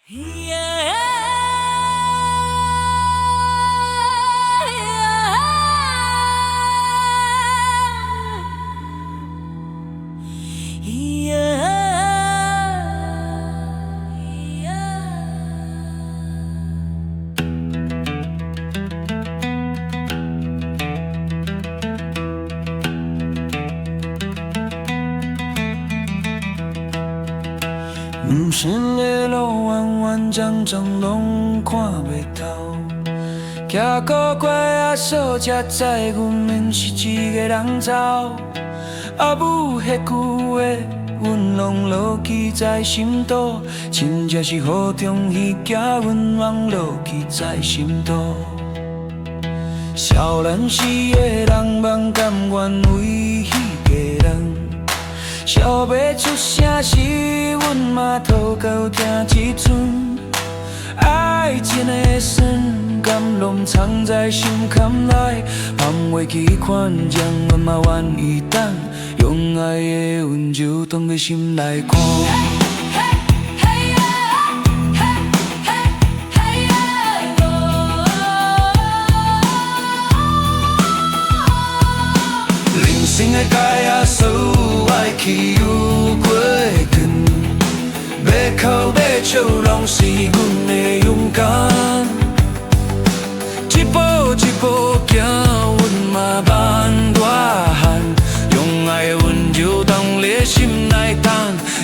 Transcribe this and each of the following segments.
人生的路弯弯张张，拢看袂透。骑古怪啊，数才知阮免是一个人走。阿母迄句话，阮拢牢记在心头，真正是雨中迄架阮拢牢记在心头。少年时的人梦，甘愿为迄个人。笑袂出声时，阮嘛讨到听一寸。爱情的酸，甘拢藏在心坎内，放袂记款情，阮嘛愿意等，用爱的温柔放在心内看。人生的界啊，所有爱去有过远，要哭要笑，拢是阮的勇敢。一步一步行，阮嘛慢大汉，用爱的温柔放在心内等，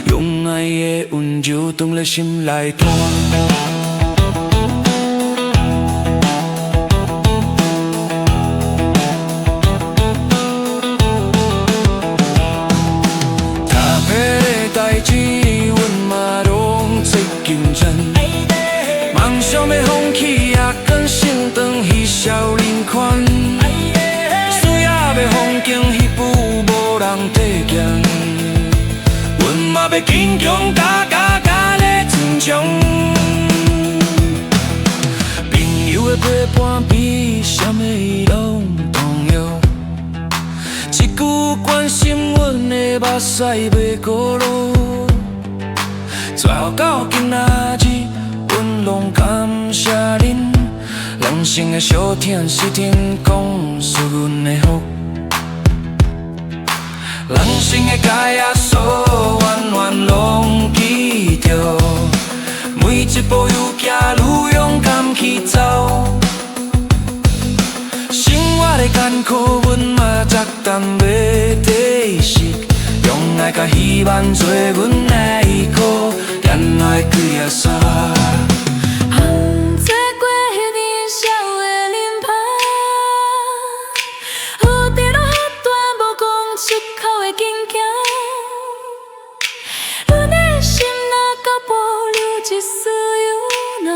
用爱的温柔放在心内弹。代志，阮嘛拢做认真。梦想要放弃，也跟心肠彼少年款。事业要风景，迄步无人提剑。阮嘛要坚强，加咧坚强。朋友的陪伴比什么拢重要。一句关心阮的目屎袂过落，最后到今仔日，阮拢感谢恁。人生的小甜是天公赐阮的福，人生的界啊，所弯弯拢记着，每一步愈行愈勇敢去走。生活的艰苦，阮嘛决tâm要体恤，用爱甲希望做阮的依靠，恋爱几啊衫。做过迄年少的脸庞，有伫落雨大无讲出口的坚强。阮的心若到保留一丝犹难，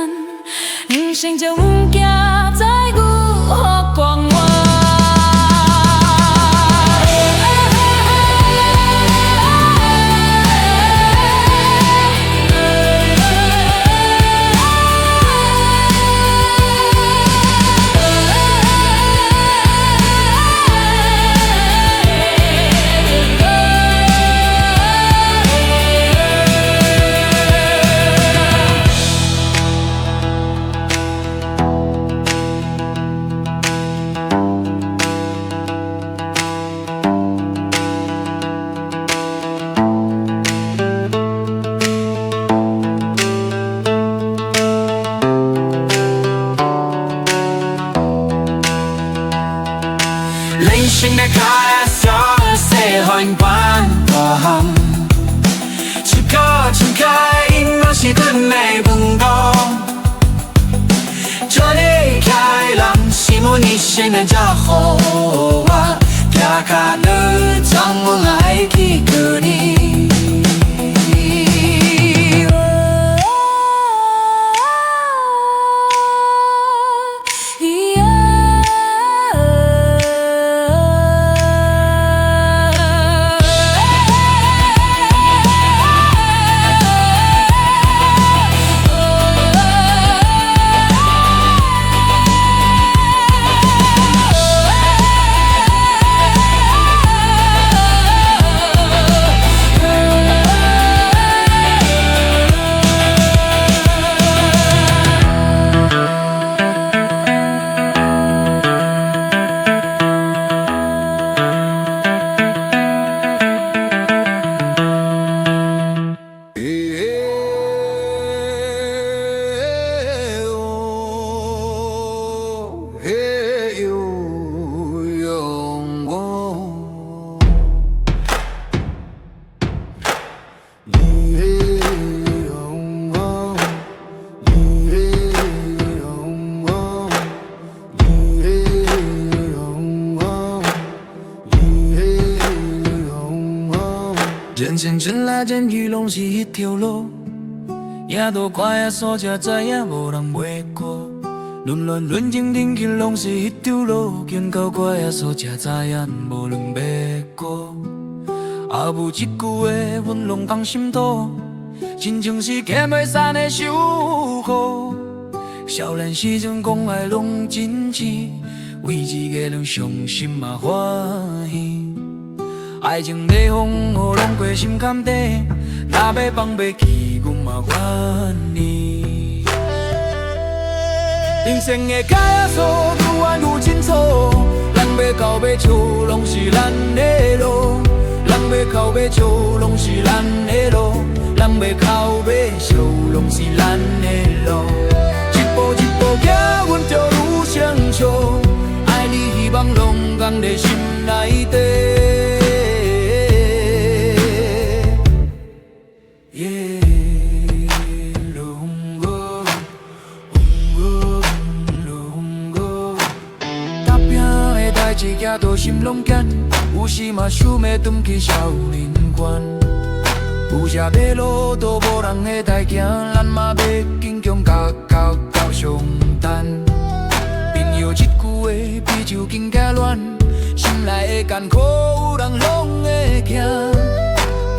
人生将阮行在有雨光晚。人生的开销细汉管大汉，一个一个因若是阮的问答，这里开人是阮一生的照好我，行到哪总阮爱去告你。生真来真去拢是一条路，也都看呀所才知影无人袂过。论乱论情论去拢是一条路，见到看呀所才知影无人袂过。阿母一句话，阮拢放心头，亲像是欠袂散的守护。少年时阵讲爱拢真挚，为一个人伤心嘛欢喜。爱情在风雨拢过心坎底，若要放袂记，阮嘛愿意。人生的脚数愈弯愈清楚，人要到尾处拢是咱的路，人要到尾处拢是咱的路，人要到尾处拢是咱的路。一步一步行，阮就愈相笑，爱你希望拢放在心内底。一件都心拢艰，有时嘛想要转去少年馆。有些马路都无人会带行，咱嘛要坚强到上等。朋友一句话，比酒更加暖，心内的艰苦有人拢会惊。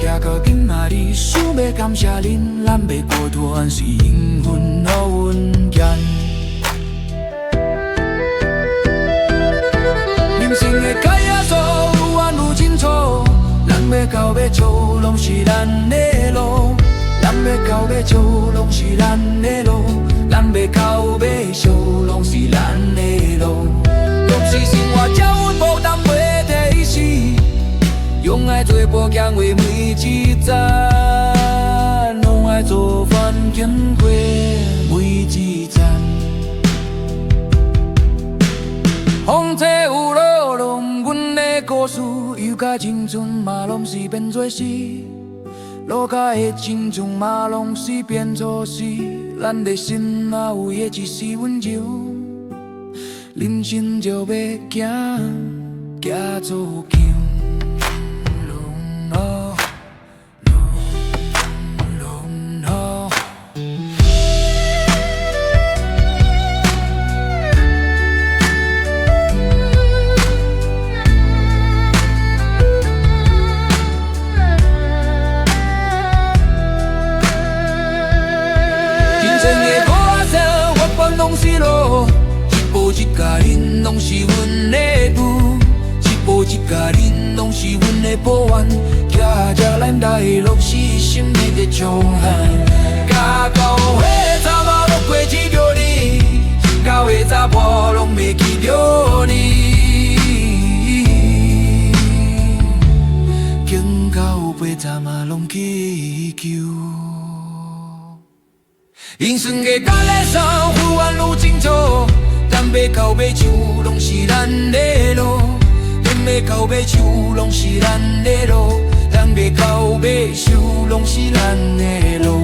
行到今仔日，想要感谢恁，咱袂孤单，是缘分互阮见。人生的脚仔数愈弯愈清楚，人要到尾处拢是咱的路，人要到尾处拢是咱的路，咱要到尾处拢是咱的路。若是生活叫阮无当袂提示，用爱做保险为每一站，拢爱做翻经过每一站。风吹雨落，拢阮的故事，有甲青春嘛拢是变作诗，落甲的青春嘛拢是变作诗。咱的心若有的一丝温柔，人生就要行做强。一家人拢是阮的父，一步一家人拢是阮的保安，骑着咱台落是心里的强悍。甲到岁查某拢过记着你，到岁查甫拢袂记着你，经到八十嘛拢记求。人生的脚仔数愈弯愈清楚，咱要到尾处拢是咱的路，咱要到尾处拢是咱的路，咱要到尾处拢是咱的路。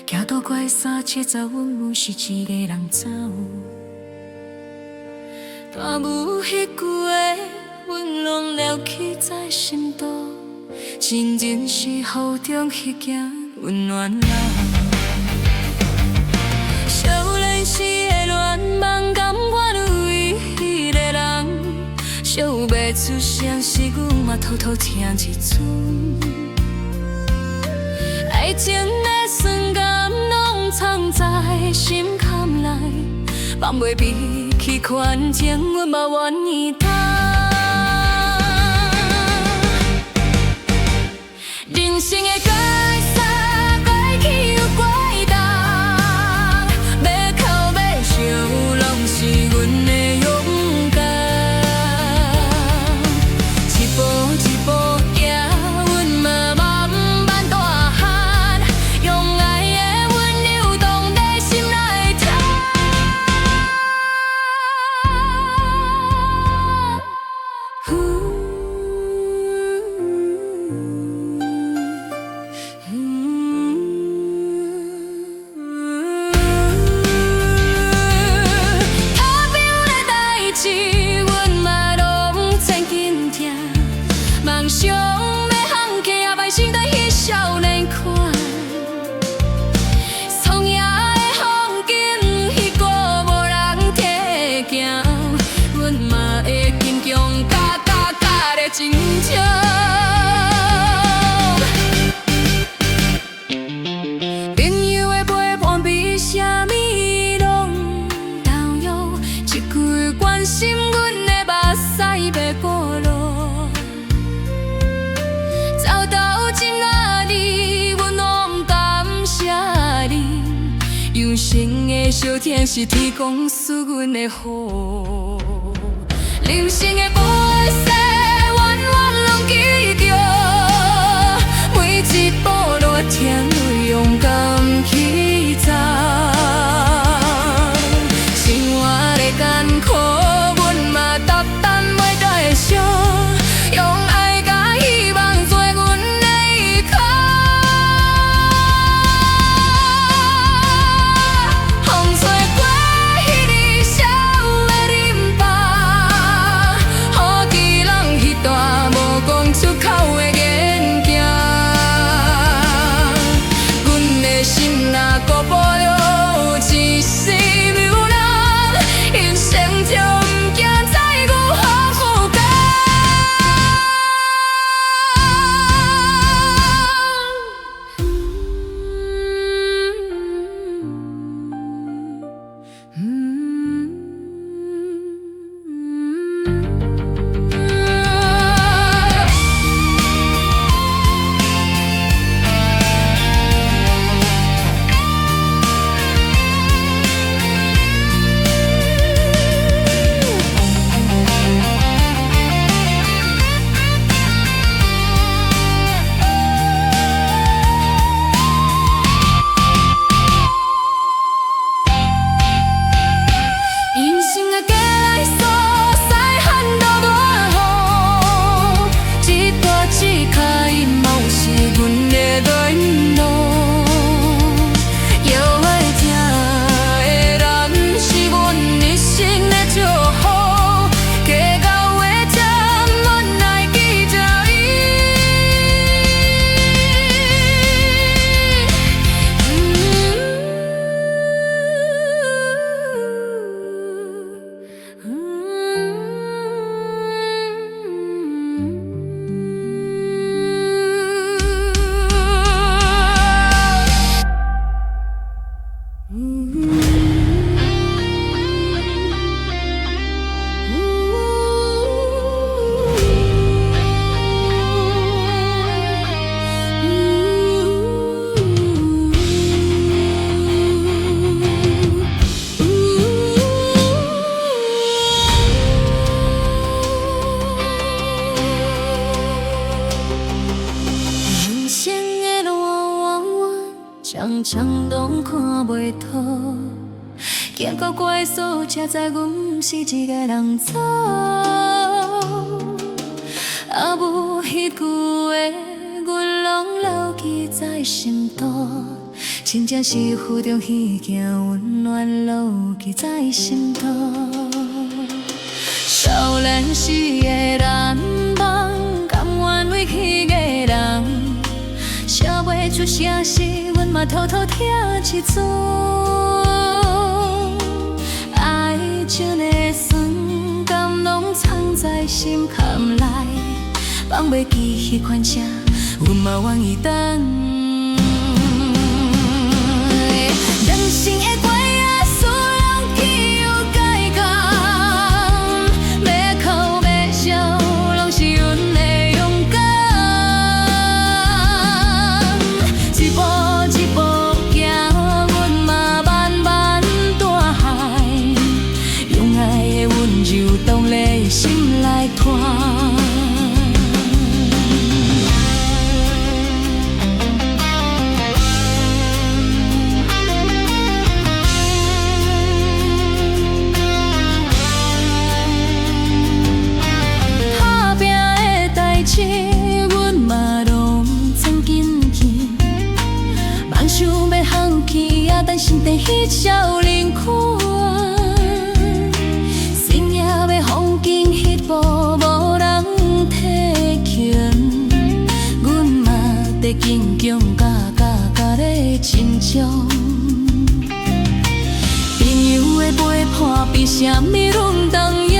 行到过370阮是一个人走，大母迄句话，阮拢牢记在心头，真真是雨中迄件温暖流。少年时的恋梦，甘愿为迄个人，想袂出声时，阮嘛偷偷听一阵。爱情的酸甘拢藏在心坎内，放袂闭去款情，阮嘛愿意等。人生的该散该去有怪重，要哭要笑拢是阮的勇敢，一步一步行。天是天公赐阮的福，人生的每世弯弯拢记着，每一步路天路勇敢去走，生活的艰苦，阮嘛搭担袂甲会伤，用爱甲希望做阮的依靠。风吹过彼个少的林巴，好奇人迄段无讲出口的言行，阮的心若搁保留一世流浪，人生就毋惊再有好负担。人生的过来所，西汉到大雨，一大一脚印嘛有是阮的恋路。摇爱听的人是阮一生的祝福，加到的针，阮来记着人生的路弯弯，常常拢看袂透，行到怪数，才知阮是一个人走。啊，无迄句话，阮拢牢记在心头，亲像是雨中彼件温暖，牢记在心头。少年时的难忘，甘愿为迄个人，写袂出声时，阮嘛偷偷听一撮。爱情的酸，甘拢藏在心坎内，放袂记迄款声，阮嘛愿意等。人生的过啊，使人去有改讲，要哭要笑，拢是阮的勇敢。一步一步行，阮嘛慢慢大海，用爱的温柔冻在心内传。阮嘛拢曾经历，梦想要放弃，也等心底迄少年看，心也要放进迄步无人提拳，阮嘛在坚强甲咧珍重。朋友的陪伴比啥物拢重要。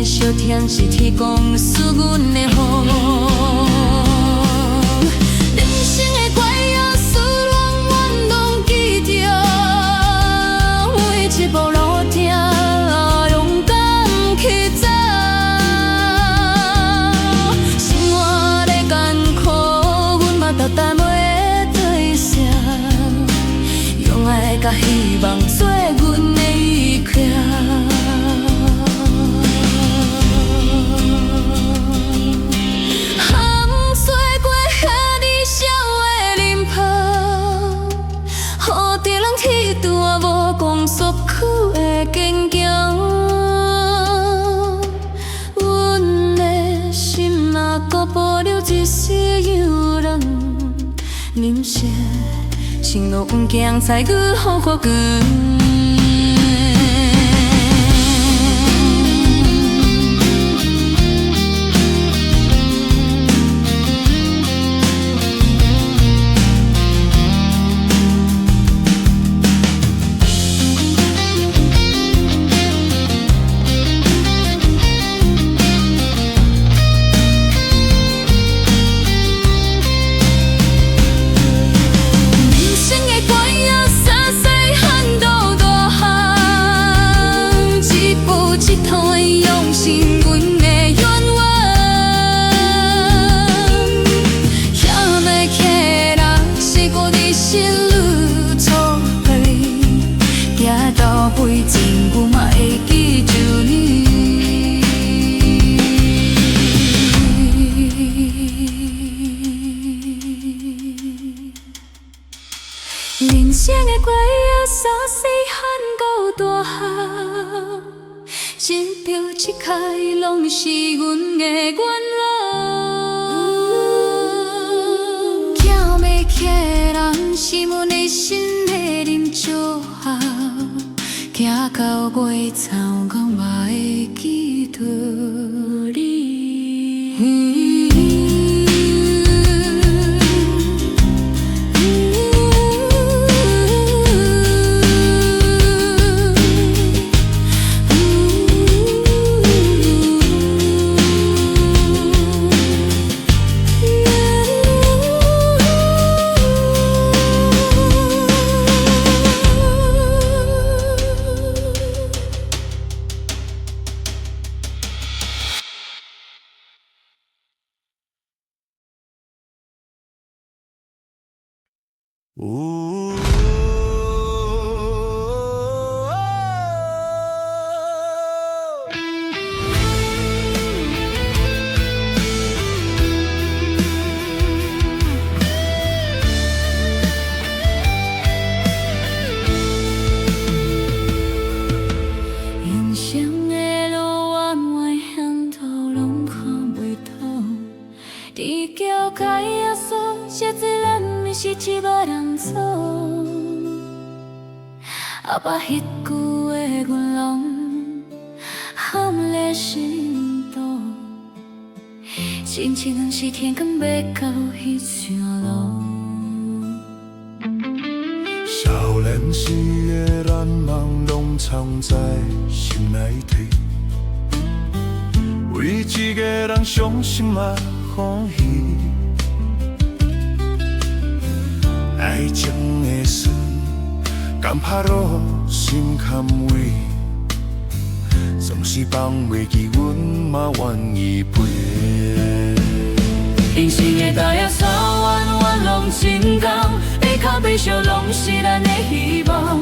小天是天公赐阮的福，人生的怪啊，使人阮拢记着，每爱甲希望做阮的依靠。含水过遐理想的林泡，予着人铁断无讲束缚的坚强。阮的心若搁保留一丝柔软，人生前路不惊，才遇好过远。人生的过夜，从细汉到大汉，一标一开，拢是阮的愿望。叫要起的人，是阮的心的啉酒客，行到尾草讲嘛会记得你。人生的路弯弯险途，拢看袂透。地球开呀锁，写字咱的是一个人做。后摆迄句的阮拢含在心头，亲像是天光要到迄条路。少年时的咱梦拢藏在心内底，为一个人伤心嘛欢喜。爱情的事，敢拍落心坎位，总是放袂记，阮嘛愿意陪。人生的大野山弯弯拢真共，背靠背笑拢是咱的希望。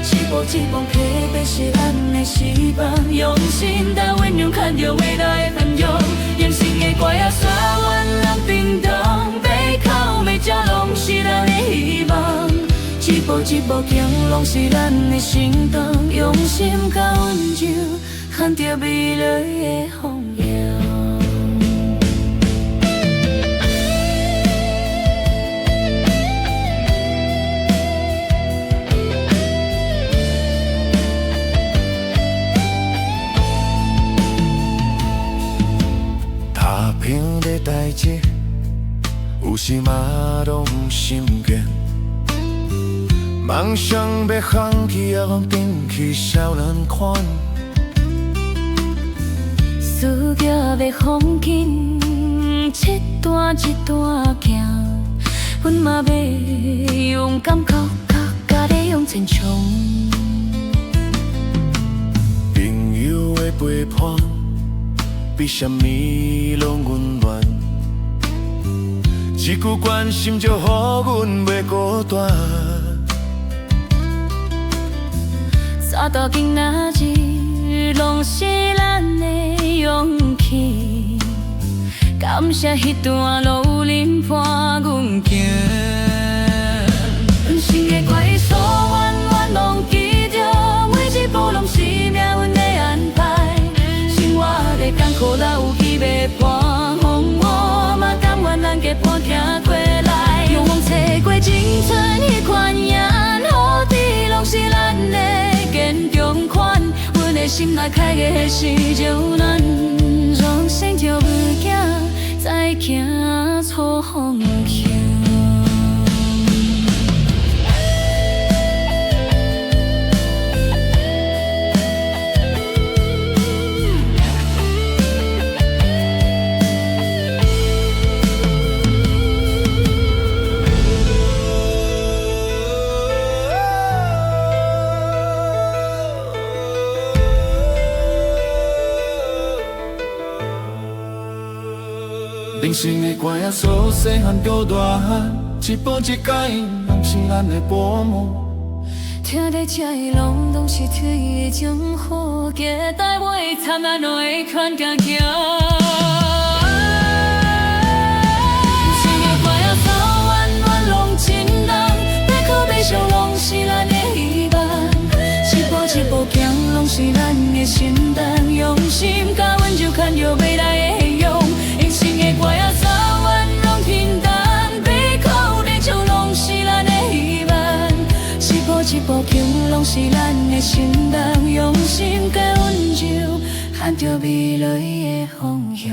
一步一步批白是咱的翅膀，用心在温柔看着未来的繁荣。人生的怪啊山弯人平等，背靠背这拢是咱的希望。一步一步行，拢是咱的行动，用心甲温柔看着未来的方向。打拼的代志，有时嘛拢心倦。梦想要放弃，也讲顶起少难看。思念要放紧，一段一段行。阮嘛要勇敢到家己向前冲。朋友的陪伴，比什么拢温暖。一句关心就予阮袂孤单。大大今仔日，拢是咱的勇气。感谢迄段路有恁伴阮行，人生的怪数远远拢记着，每一步拢是命运的安排。生活的艰苦，若有机会伴风雨，嘛甘愿咱结伴行过来。勇往找过青春迄款影，好伫拢是咱的坚强款。阮的心内开的是少咱，人生就不惊。再行错方向。人生的关仔锁，细汉到大汉，一步一改，拢是咱的父母。听在这的拢拢是天的种好，期待袂惨咱拢会看家行。人生的关仔锁，远远拢真重，要靠爬上拢是咱的希望。一步一步行，拢是咱的承担，用心甲阮就看着未来的希望。人生的关仔锁，远拢平淡，背靠地就拢是咱的希望。一步一步行，拢是咱的承担，用心甲阮就看着未来的方向。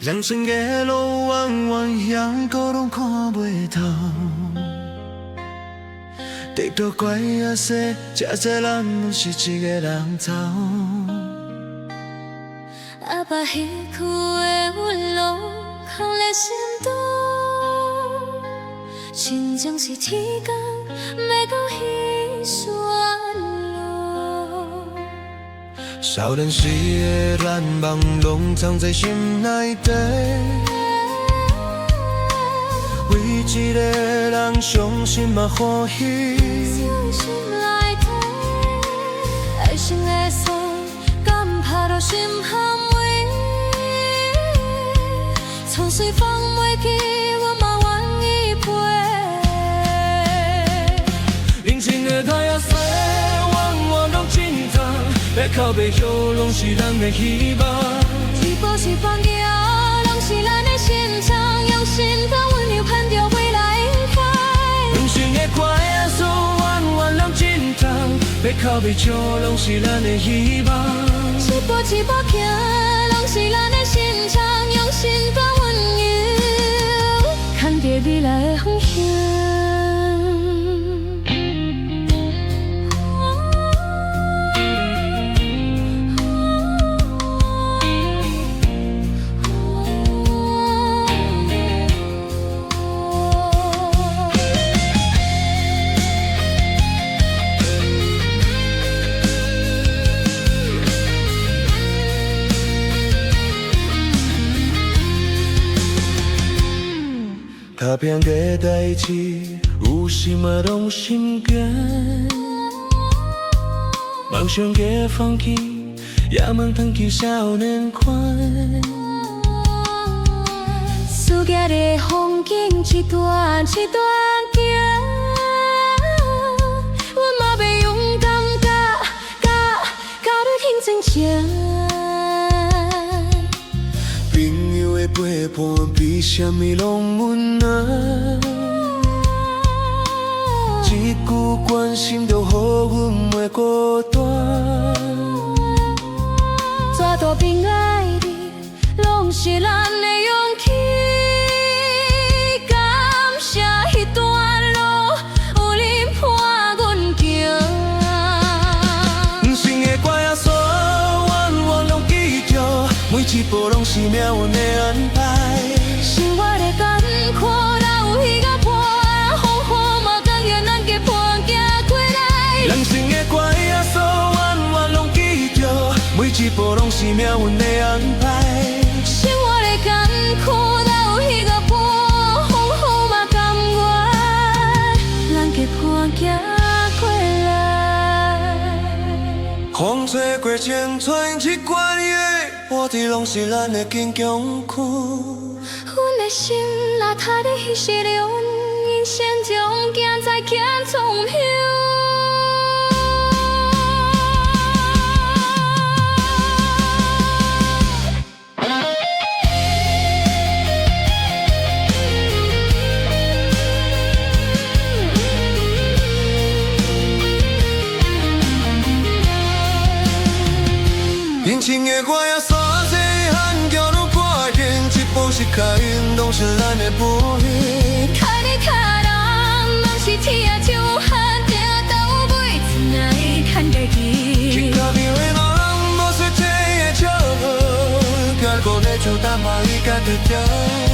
人生的路弯弯向高拢看袂透，得到怪啊说，这些人拢是一个人走。阿爸迄句的温柔放在心中，心情是天光要到迄线路。少年时的咱梦拢藏在心内底，为一个人伤心嘛欢喜。伤心内底，爱情的锁，敢打到心坎位？苍水放袂记，我嘛愿意陪。人生的太阳水，远远拢真重，要靠爬上拢是咱的希望。一步一步行，拢是咱的心肠，用心把温柔盼着未来开。人生的关仔锁，远远拢真重，要靠爬上拢是咱的希望。一步一步行，拢是咱的心肠，用心把温柔看着未来的方向。打拼的代志，有心嘛拢心甘，梦想加放弃，也茫通去少年款。世界的风景一段一段行，阮嘛要勇敢甲你轻情情。朋友的陪伴比什么拢温暖，一句关心就予阮袂孤单。路边爱你，拢是咱的勇气。感谢彼段路有你伴阮行。心的歌仔所远远拢记着，每一步拢是命运的安排。生活的艰苦，哪有彼个伴？风雨嘛甘愿咱结伴行过来。人生的歌仔所远远拢记着，每一步拢是命运的安排。生活的艰苦，哪有彼个伴？风雨嘛甘愿咱结伴行过来。风吹过千川一关夜，我的拢是咱的坚强躯。阮的心若塌伫彼时阵，因先将行再行从后。年轻的我也煞细汉叫拢挂紧，一步是脚印，拢是咱的步履。脚你脚人，拢是天啊手汗，定到尾只爱牵家己。一脚比为老人，无说这的笑，结果你就淡薄伊家己着。